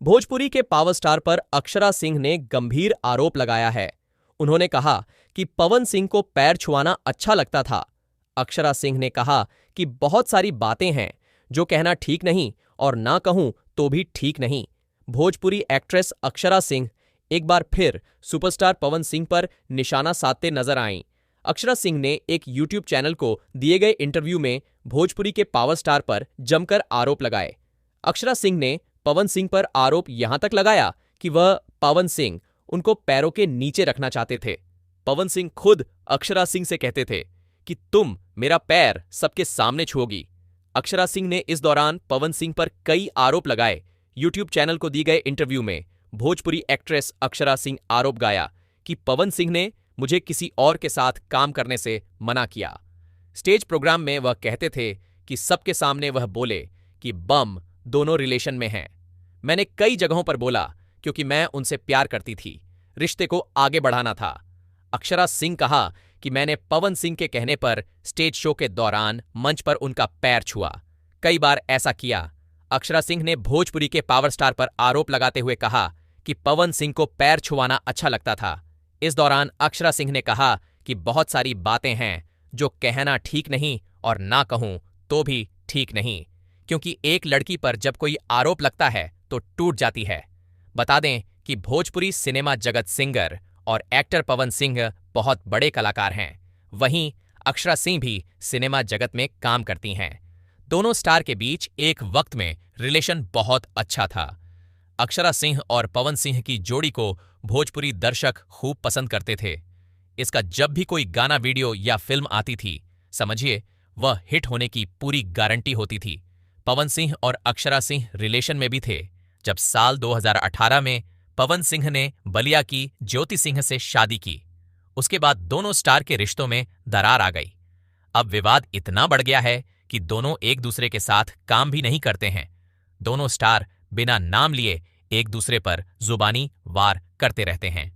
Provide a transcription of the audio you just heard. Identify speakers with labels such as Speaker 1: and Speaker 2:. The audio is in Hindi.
Speaker 1: भोजपुरी के पावर स्टार पर अक्षरा सिंह ने गंभीर आरोप लगाया है। उन्होंने कहा कि पवन सिंह को पैर छुआना अच्छा लगता था। अक्षरा सिंह ने कहा कि बहुत सारी बातें हैं जो कहना ठीक नहीं और ना कहूं तो भी ठीक नहीं। भोजपुरी एक्ट्रेस अक्षरा सिंह एक बार फिर सुपरस्टार पवन सिंह पर निशाना साधते नजर आईं। अक्षरा सिंह ने एक यूट्यूब चैनल को दिए गए इंटरव्यू में भोजपुरी के पावर स्टार पर जमकर आरोप लगाए। अक्षरा सिंह ने पवन सिंह पर आरोप यहां तक लगाया कि वह पवन सिंह उनको पैरों के नीचे रखना चाहते थे। पवन सिंह खुद अक्षरा सिंह से कहते थे कि तुम मेरा पैर सबके सामने छुओगी। अक्षरा सिंह ने इस दौरान पवन सिंह पर कई आरोप लगाए। यूट्यूब चैनल को दिए गए इंटरव्यू में भोजपुरी एक्ट्रेस अक्षरा सिंह आरोप गाया कि पवन सिंह ने मुझे किसी और के साथ काम करने से मना किया। स्टेज प्रोग्राम में वह कहते थे कि सबके सामने वह बोले कि बम दोनों रिलेशन में हैं। मैंने कई जगहों पर बोला क्योंकि मैं उनसे प्यार करती थी, रिश्ते को आगे बढ़ाना था। अक्षरा सिंह कहा कि मैंने पवन सिंह के कहने पर स्टेज शो के दौरान मंच पर उनका पैर छुआ, कई बार ऐसा किया। अक्षरा सिंह ने भोजपुरी के पावर स्टार पर आरोप लगाते हुए कहा कि पवन सिंह को पैर छुआना अच्छा लगता था। इस दौरान अक्षरा सिंह ने कहा कि बहुत सारी बातें हैं जो कहना ठीक नहीं और ना कहूं तो भी ठीक नहीं, क्योंकि एक लड़की पर जब कोई आरोप लगता है तो टूट जाती है। बता दें कि भोजपुरी सिनेमा जगत सिंगर और एक्टर पवन सिंह बहुत बड़े कलाकार हैं। वहीं अक्षरा सिंह भी सिनेमा जगत में काम करती हैं। दोनों स्टार के बीच एक वक्त में रिलेशन बहुत अच्छा था। अक्षरा सिंह और पवन सिंह की जोड़ी को भोजपुरी दर्शक खूब पसंद करते थे। इसका जब भी कोई गाना, वीडियो या फिल्म आती थी, समझिए वह हिट होने की पूरी गारंटी होती थी। पवन सिंह और अक्षरा सिंह रिलेशन में भी थे। जब साल 2018 में पवन सिंह ने बलिया की ज्योति सिंह से शादी की, उसके बाद दोनों स्टार के रिश्तों में दरार आ गई। अब विवाद इतना बढ़ गया है कि दोनों एक दूसरे के साथ काम भी नहीं करते हैं। दोनों स्टार बिना नाम लिए एक दूसरे पर जुबानी वार करते रहते हैं।